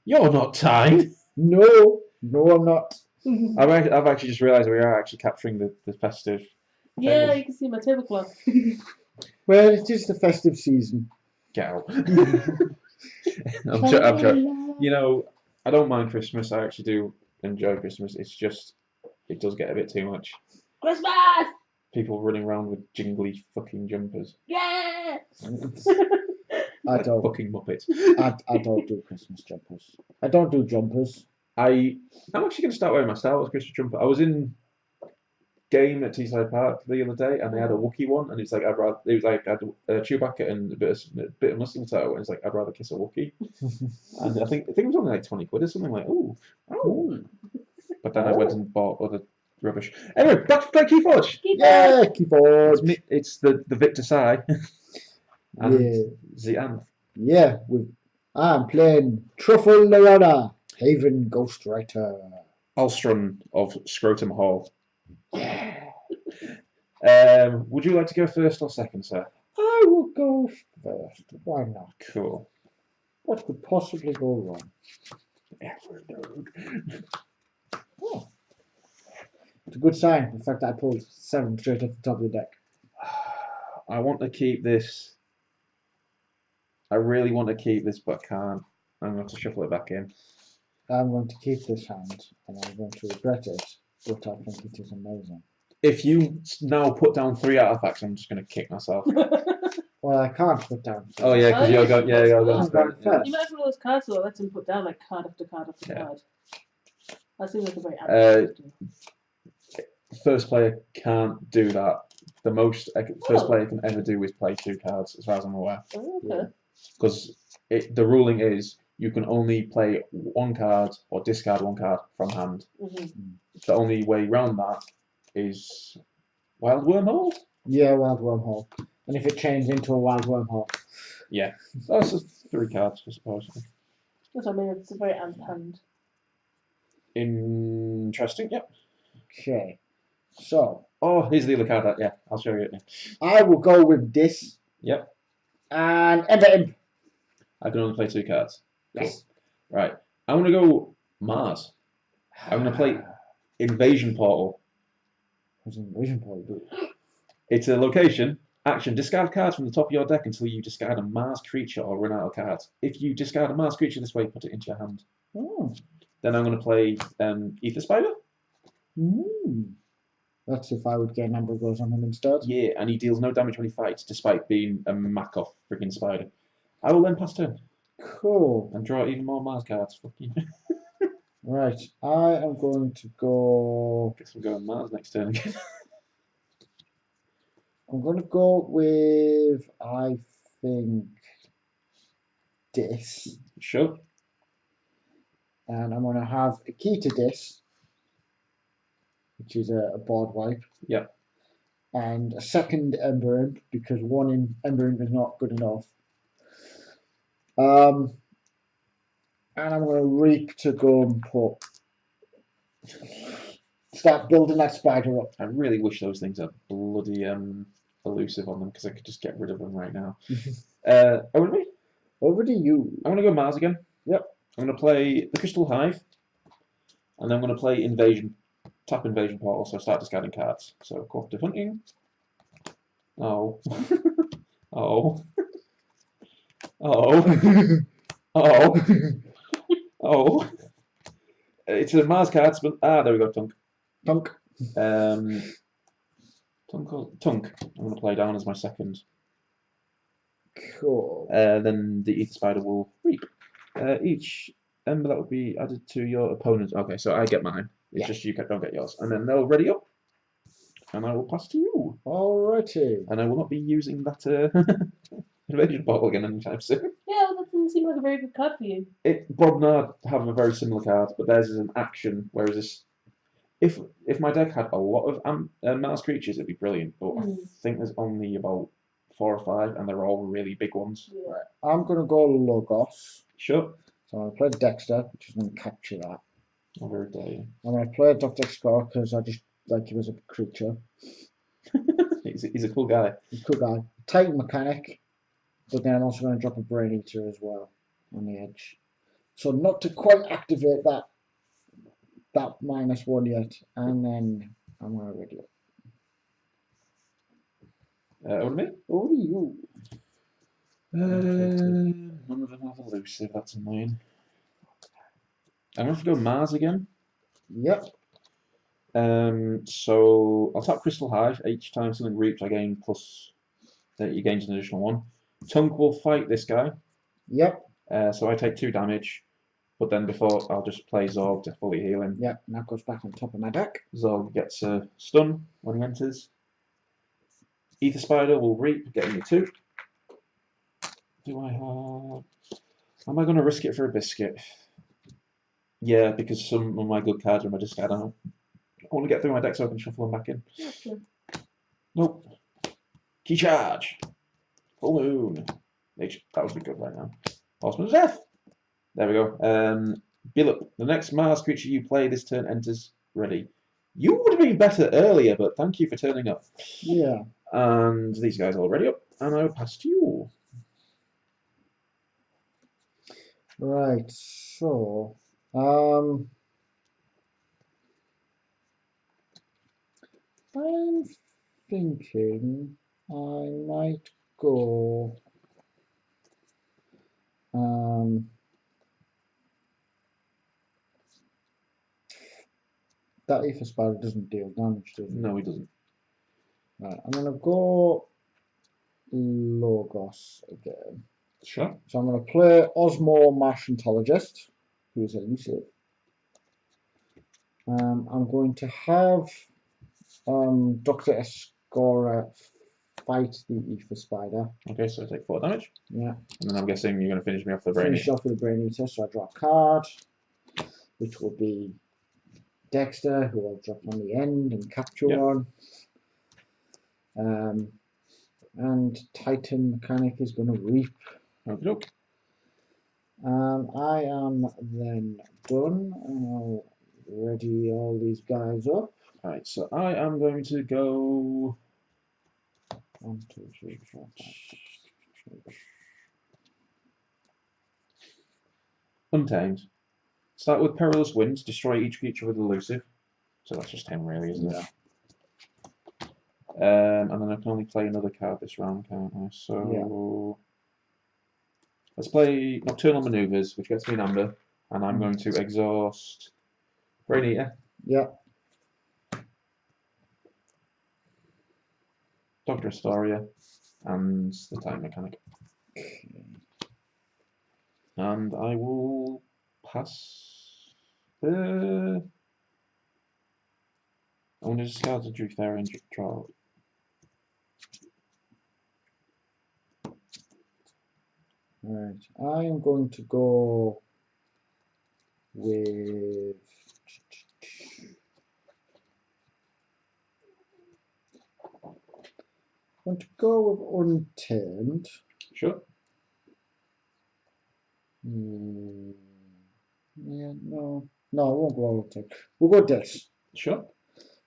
You're not tied. No, no, I'm not. I've actually just realised we are actually capturing the festive. Yeah, tables. you can see my tablecloth. Well, it is the festive season. Get out. I'm sure. You know, I don't mind Christmas. I actually do enjoy Christmas. It's just, it does get a bit too much. Christmas! People running around with jingly fucking jumpers. Yes! I Like don't. fucking muppets. I don't do Christmas jumpers. I don't do jumpers. I'm actually going to start wearing my Star Wars Christmas jumper. I was in game at Teesside Park the other day, and they had a Wookiee one, and it's like it was like I had Chewbacca and a bit of mistletoe, and it's like I'd rather kiss a Wookiee. And I think it was only like 20 quid or something. Like, oh. But then I went and bought other rubbish. Anyway, back to play Keyforge. Yeah, Keyforge. It's the Victor Sai and the Anth. Yeah, I'm playing Truffle Leona, Haven Ghostwriter. Alstrun of Scrotum Hall. Would you like to go first or second, sir? I will go first. Why not? Cool. What could possibly go wrong? Oh. It's a good sign. The fact that I pulled 7 straight off the top of the deck. I want to keep this. I really want to keep this, but I can't. I'm going to shuffle it back in. I'm going to keep this hand, and I'm going to regret it, but I think it is amazing. If you now put down 3 artifacts, I'm just going to kick myself. Well, I can't put down. Oh yeah, because you're going. Yeah, you're going first. You might have one of those cards that lets him put down like card after card after card. That seems like a very first player can't do that. The most first player can ever do is play 2 cards, as far as I'm aware. Oh, okay. Because the ruling is you can only play 1 card or discard 1 card from hand. The only way around that is Wild Wormhole. Yeah, Wild Wormhole. And if it changes into a Wild Wormhole. Yeah, that's just 3 cards, I suppose. That's what I mean. It's a very Anth hand. Interesting. Yep. Okay. So. Oh, here's the other card. Yeah, I'll show you it now. I will go with this. Yep. And enter him. I can only play 2 cards. Yes. Cool. Right. I'm going to go Mars. I'm going to play Invasion Portal. What's Invasion Portal do? It's a location. Action. Discard cards from the top of your deck until you discard a Mars creature or run out of cards. If you discard a Mars creature this way, put it into your hand. Oh. Then I'm going to play Ether Spider. That's if I would get a number of goes on him instead. Yeah, and he deals no damage when he fights, despite being a Mac-off friggin' spider. I will then pass turn. Cool. And draw even more Mars cards. Fucking. Right, I am going to go. Guess we're going Mars next turn again. I'm going to go with, I think, this. Sure. And I'm going to have a key to this, which is a board wipe. Yep. And a second Ember Imp, because 1 in Ember Imp is not good enough. And I'm going to reap to go and start building that spider up. I really wish those things are bloody elusive on them, because I could just get rid of them right now. Over to me. Over to you. I'm going to go Mars again. Yep. I'm going to play the Crystal Hive. And then I'm going to play Invasion. Tap Invasion Portal, so start discarding cards. So Cooperative Hunting. Oh. Oh. Oh. Oh. Oh. It's a Mars card, but there we go, Tunk. Tunk. Tunk. I'm going to play down as my second. Cool. Then the Ether Spider will reap. Each ember that will be added to your opponent. Okay, so I get mine. It's just you don't get yours. And then they'll ready up. And I will pass to you. Alrighty. And I will not be using that invasion bottle again anytime soon. Yeah, well, that doesn't seem like a very good card for you. Brobnar have a very similar card, but theirs is an action, whereas this... If my deck had a lot of Mars creatures, it'd be brilliant. But I think there's only about 4 or 5, and they're all really big ones. Yeah. Right. I'm going to go Logos. Sure. So I'm going to play Dexter, which is going to capture that. Oh, very dare. I'm going to play Dr. Scar because I just like him as a creature. He's a cool guy. He's a cool guy. Titan Mechanic, but then I'm also going to drop a Brain Eater as well on the edge. So not to quite activate that -1 yet, and then I'm gonna ready it. Over to me. Over to you. None of them have elusive, that's annoying. I'm going to go Mars again. Yep. So I'll tap Crystal Hive. Each time something reaps, I gain plus. You gain an additional 1. Tunk will fight this guy. Yep. So I take 2 damage. But then before, I'll just play Zorg to fully heal him. Yep. And that goes back on top of my deck. Zorg gets a stun when he enters. Ether Spider will reap, getting me 2. Do I have? Am I going to risk it for a biscuit? Yeah, because some of my good cards are in my discard. I want to get through my deck so I can shuffle them back in. Okay. Nope. Key charge. Full moon. That would be good right now. Horsemen's Death. There we go. Billup. The next Mars creature you play this turn enters ready. You would have been better earlier, but thank you for turning up. Yeah. And these guys are already up, and I will pass to you. Right. So, I'm thinking I might go. That Ether Spider doesn't deal damage, does it? No, he doesn't. Right, I'm gonna go Logos again. Sure. So I'm gonna play Osmo Martiantologist, who is elusive. I'm going to have Dr. Escora fight the Ether Spider. Okay, so I take 4 damage. Yeah. And then I'm guessing you're going to finish me off the brain. Finish off with the Brain Eater, so I draw a card, which will be Dexter, who I'll drop on the end and capture one. And Titan Mechanic is going to reap. Okay, okay. I am then done, and I'll ready all these guys up. Alright, so I am going to go 1, 2, 3, 4, 5. Untamed. Start with Perilous Winds, destroy each creature with elusive. So that's just him, really, isn't it? And then I can only play another card this round, can't I? So let's play Nocturnal Maneuvers, which gets me an amber, and I'm going to exhaust Brain Eater. Yeah. Dr. Astoria, and the Time Mechanic. And I will pass the. I want to discard the Druthera and draw. Right, I am going to go with Untamed. Sure. Yeah, no, I won't go Untamed. We'll go this. Sure.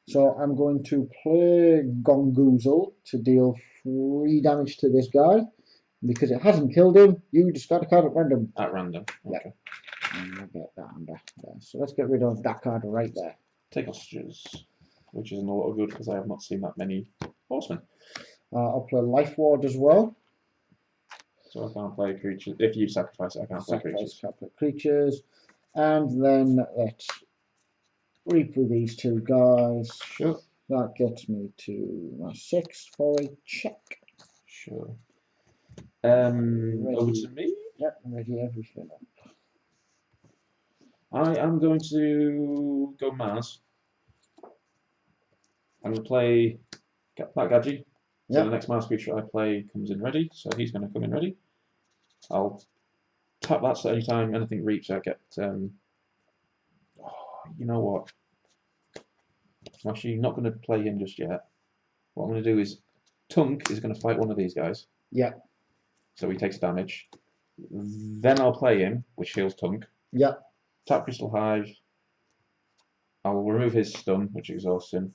So I'm going to play Gongoozle to deal 3 damage to this guy. Because it hasn't killed him, you discard a card at random. At random. Okay. Yep. And I'll get that under there. So let's get rid of that card right there. Take hostages, which isn't a lot of good because I have not seen that many horsemen. I'll play Life Ward as well. So I can't play creatures. If you sacrifice it, I can't play creatures. Can't play creatures. And then let's reap with these 2 guys. Sure. That gets me to my 6 for a check. Sure. Over to me. Yep, I'm ready everything up. I am going to go Mars. I'm going to play that Gadget. So the next Mars creature I play comes in ready, so he's going to come in ready. I'll tap that so anytime anything reaps, I get. You know what? I'm actually not going to play him just yet. What I'm going to do is Tunk is going to fight one of these guys. Yeah. So he takes damage. Then I'll play him, which heals Tunk. Yeah. Tap Crystal Hive. I'll remove his stun, which exhausts him.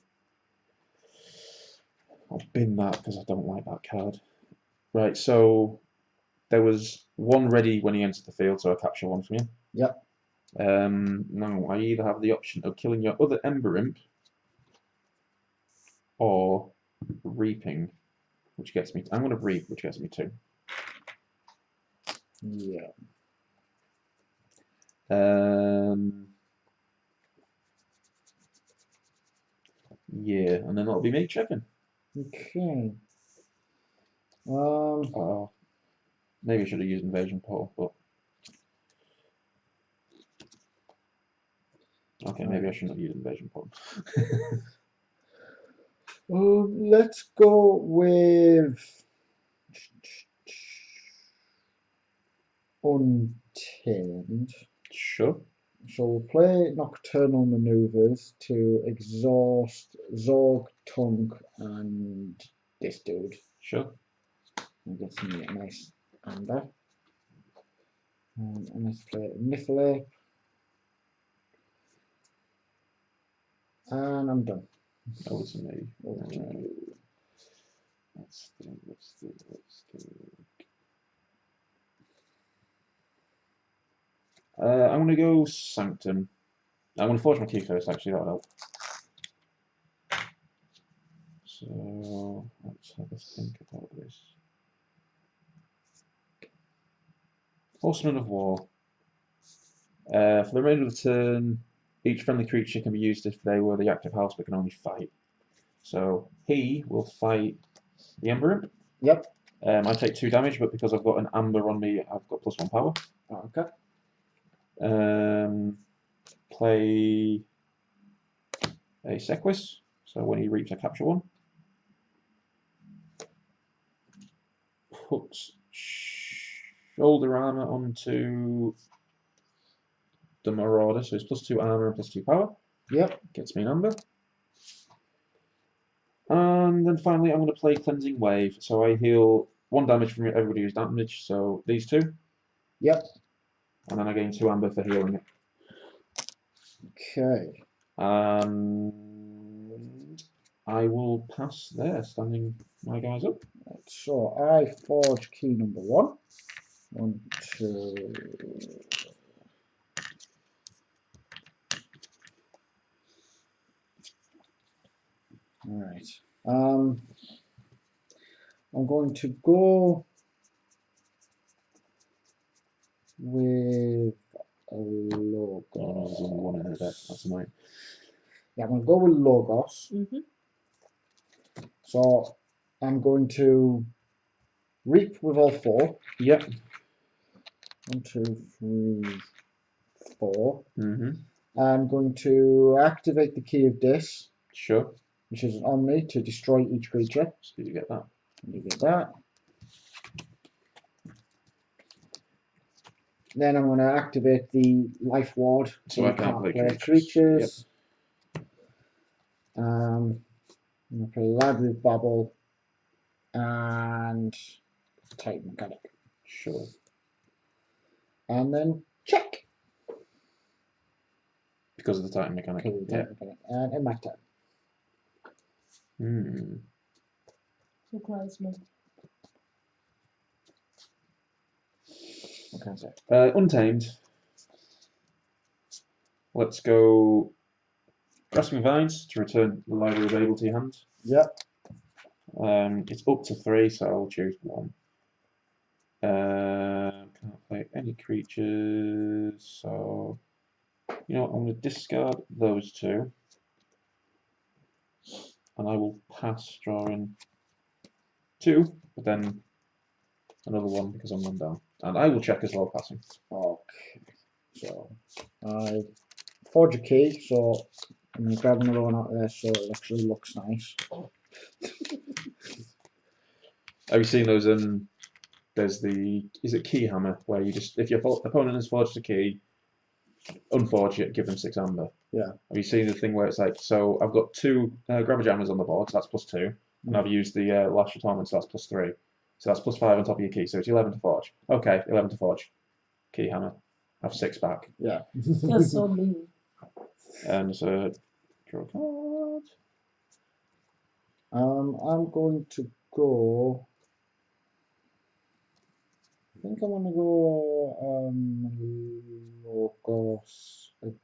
I'll bin that because I don't like that card. Right, so there was 1 ready when he entered the field, so I capture 1 from you. Yep. Now I either have the option of killing your other Ember Imp or reaping, which gets me. I'm going to reap, which gets me 2. Yeah. Yeah, and then that'll be me checking. Okay. Oh, maybe I should have used Invasion Portal, but okay, maybe I shouldn't have used Invasion Portal. Let's go with Untamed. Sure. So we'll play Nocturnal Maneuvers to exhaust Zorg, Tunk, and this dude. Sure. And get some nice amber. And let's play Niflip. And I'm done. Over to me. Over to Alright. you. Let's do. I'm going to go Sanctum. I'm going to forge my key first, actually, that'll help. So, let's have a think about this. Horsemen of War. For the remainder of the turn, each friendly creature can be used if they were the active house but can only fight. So, he will fight the Ember Imp. Yep. I take 2 damage, but because I've got an Amber on me, I've got +1 power. Okay. Play a Sequis, so when he reaps, I capture 1. Put shoulder armor onto the Marauder, so it's +2 armor and +2 power. Yep. Gets me an Amber. And then finally, I'm going to play Cleansing Wave, so I heal 1 damage from everybody who's damaged, so these 2. Yep. And then I gain 2 Amber for healing it. Okay. And I will pass there, standing my guys up. So I forge key number 1. 1, 2. All right. I'm going to go with a Logos. Oh, there's only 1 in the deck. That's mine. Yeah, I'm going to go with Logos. So I'm going to reap with all 4. Yep. 1, 2, 3, 4. Mm-hmm. I'm going to activate the Key of Dis, Sure. which is on me to destroy each creature. So you get that. And you get that. Then I'm going to activate the Life Ward, So I can't play creatures. I'm going to play Library of Babel and Titan Mechanic. Sure. And then check. Because of the Titan Mechanic. Yeah. And in my turn. Surprise me. What can I say? Untamed. Let's go Grasping Vines to return the Library of Babel to your hand. Yep. It's up to 3, so I'll choose 1. Can't play any creatures, so you know what, I'm going to discard those 2. And I will pass drawing 2, but then another 1 because I'm 1 down. And I will check as well, passing. Okay. So I forge a key, so I'm going to grab another one out there so it actually looks nice. Have you seen those? There's the, is it Key Hammer, where you just, if your opponent has forged a key, unforge it, give them 6 amber. Yeah. Have you seen the thing where it's like, so I've got 2 Grammar Jammers on the board, so that's +2, and I've used the Lash Atonement, so that's +3. So that's +5 on top of your key, so it's 11 to forge. Okay, 11 to forge. Key Hammer. Have 6 back. Yeah. That's so mean. And so, draw a card. I'm going to go. I think I want to go Logos again.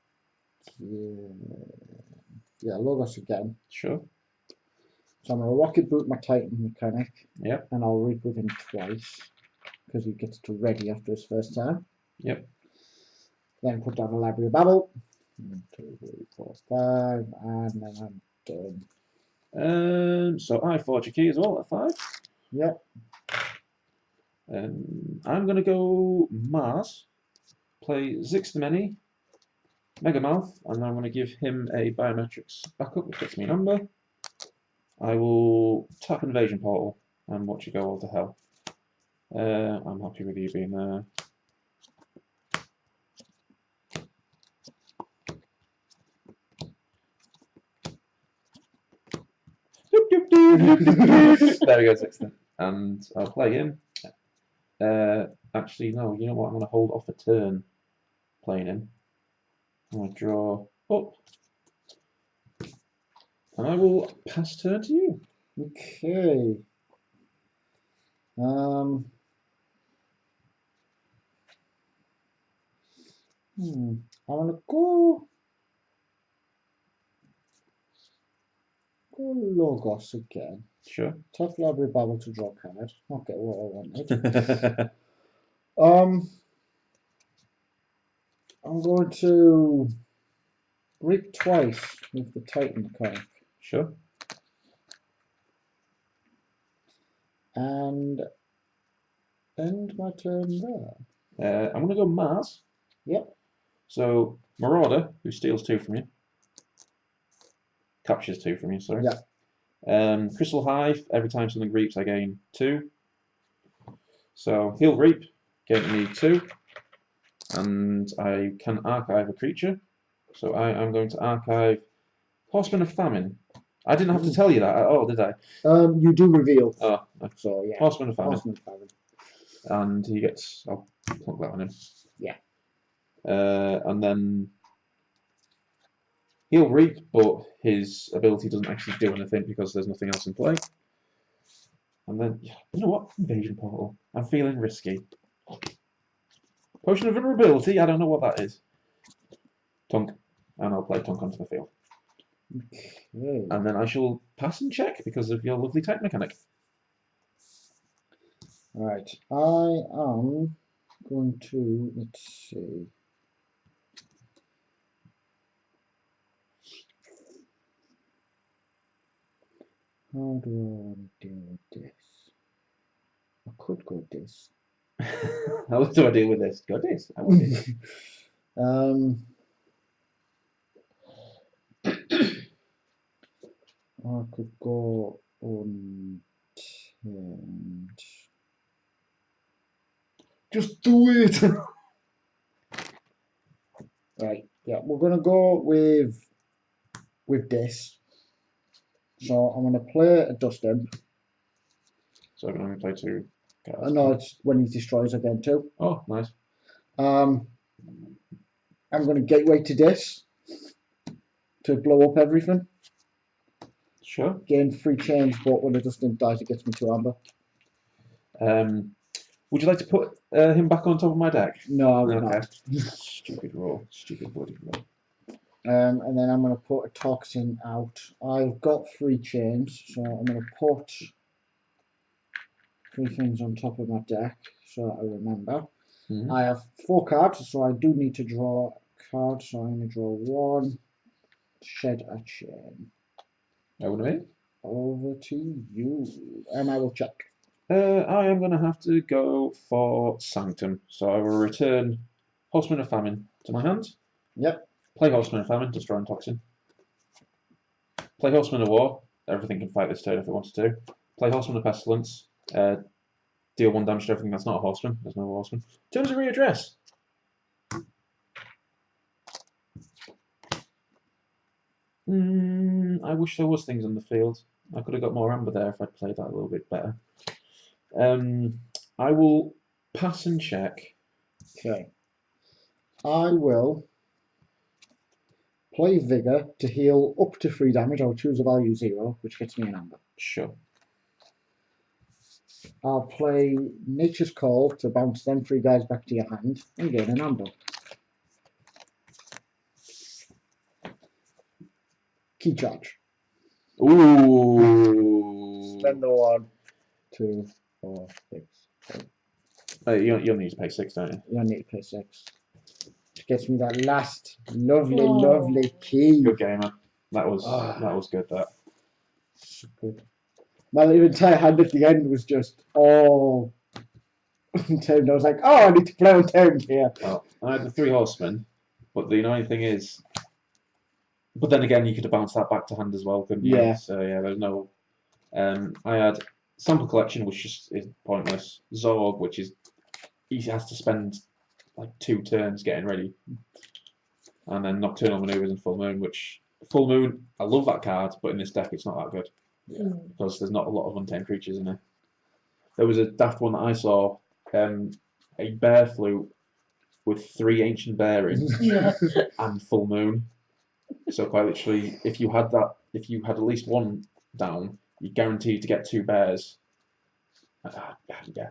Yeah, Logos again. Sure. So I'm going to Rocket Boot my Titan mechanic. Yep. And I'll reap with him twice. Because he gets to ready after his first turn. Yep. Then put down a Library of Babel. 1, 2, 3, 4, 5. And then I'm done. So I forge a key as well at 5. Yep. I'm going to go Mars, play Zix the Many, Megamouth, and I'm going to give him a biometrics backup, which gets me a number. I will tap Invasion Portal and watch you go all to hell. I'm happy with you being there. There we go, Zixton. And I'll play him. Actually, no, you know what? I'm going to hold off a turn playing him. I'm going to draw up. And I will pass turn to you. Okay. I want to go Logos again. Sure. Tough Library Babel to draw a card. Not get what I wanted. I'm going to reap twice with the Titan card. Sure. And end my turn there. I'm going to go Mars. Yep. So Marauder, who steals 2 from you, captures 2 from you. Sorry. Yeah. Crystal Hive. Every time something reaps, I gain 2. So he'll reap, gain me 2, and I can archive a creature. So I am going to archive Horsemen of Famine. I didn't have to tell you that at all, did I? You do reveal. Oh, so yeah. Horsemen of Famine. Horsemen of Famine. And he gets. I'll plug that on him. Yeah. And then he'll reap, but his ability doesn't actually do anything because there's nothing else in play. And then, you know what? Invasion Portal. I'm feeling risky. Potion of Vulnerability. I don't know what that is. Tunk. And I'll play Tunk onto the field. Okay. And then I shall pass and check because of your lovely type mechanic. Right. I am going to, let's see. How do I want to deal with this? I could go this. How do I deal with this? Go this. I want it. I could go on. Just do it. Right. Yeah, we're gonna go with this. So I'm gonna play a Dust Imp. So I can only play 2 cards. No, it's when he destroys again too. Oh, nice. I'm gonna Gateway to this to blow up everything. Sure. Gain 3 chains, but when the Dust Imp dies, it gets me 2 amber. Would you like to put him back on top of my deck? No, I would Okay. not. Stupid roll. Stupid bloody roll. And then I'm going to put a Toxin out. I've got 3 chains, so I'm going to put 3 things on top of my deck so that I remember. Mm-hmm. I have 4 cards, so I do need to draw a card. So I'm going to draw 1, shed a chain. Over to me. Over to you, and I will check. I am going to have to go for Sanctum. So I will return Horseman of Famine to my hand. Yep. Play Horseman of Famine, destroying Toxin. Play Horseman of War. Everything can fight this turn if it wants to. Play Horseman of Pestilence. Deal 1 damage to everything that's not a Horseman. There's no Horseman. Turns a readdress. I wish there was things on the field. I could have got more amber there if I'd played that a little bit better. I will pass and check. Okay. I will play Vigor to heal up to 3 damage. I'll choose a value 0, which gets me an amber. Sure. I'll play Nature's Call to bounce them 3 guys back to your hand and gain an amber. Key charge. Ooh. Spend the 1, 2, 4, 6. You'll need to pay 6, don't you? You need to pay 6. Which gets me that last lovely, Oh. lovely key. Good game, man. That was good. That. So good. My entire hand at the end was just all turned. I was like, oh, I need to play on turn here. Well, I had the 3 horsemen, but the annoying thing is, but then again, you could have bounced that back to hand as well, couldn't you? Yeah. So yeah, there's no. I had sample collection, which is pointless. Zorg, which is he has to spend like 2 turns getting ready, and then nocturnal maneuvers and full moon, which full moon I love that card, but in this deck it's not that good because there's not a lot of untamed creatures in it. There was a daft one that I saw, a bear flute with 3 ancient bearings Yeah. and full moon. So quite literally, if you had at least 1 down, you're guaranteed to get 2 bears. Yeah.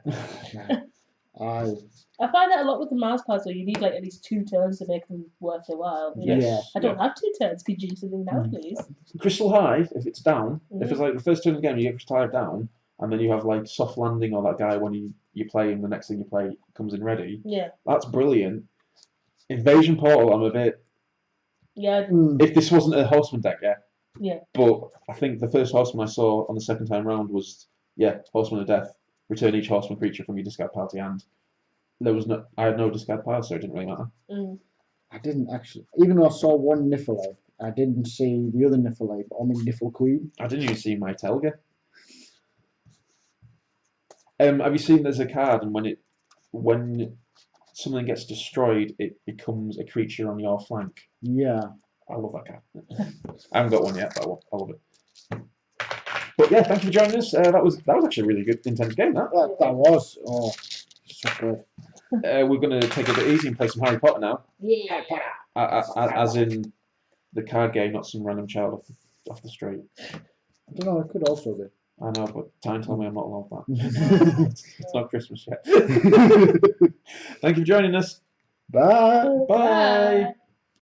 I find that a lot with the Mars cards, where you need like at least 2 turns to make them worth their while. You know? Yeah. I don't have 2 turns. Could you do something now, please? Crystal Hive, if it's down, if it's like the first turn of the game, you get Crystal Hive down, and then you have like soft landing or that guy when you play him, the next thing you play comes in ready. Yeah. That's brilliant. Invasion Portal, I'm a bit. Yeah. If this wasn't a Horseman deck, yeah. Yeah. But I think the first Horseman I saw on the second time round was Horseman of Death. Return each Horseman creature from your discard pile to your hand. I had no discard pile, so it didn't really matter. I didn't actually, even though I saw 1 Niffle, I didn't see the other Niffle, I mean Niffle Queen. I didn't even see my Telga. Have you seen there's a card, and when something gets destroyed, it becomes a creature on your flank? Yeah. I love that card. I haven't got one yet, but I love it. But yeah, thank you for joining us. That was actually a really good, intense game. That was. Oh, so good. We're going to take it a bit easy and play some Harry Potter now. Yeah. As in the card game, not some random child off the street. I don't know, it could also be. I know, but Tyne told me I'm not allowed that. It's not Christmas yet. Thank you for joining us. Bye. Bye.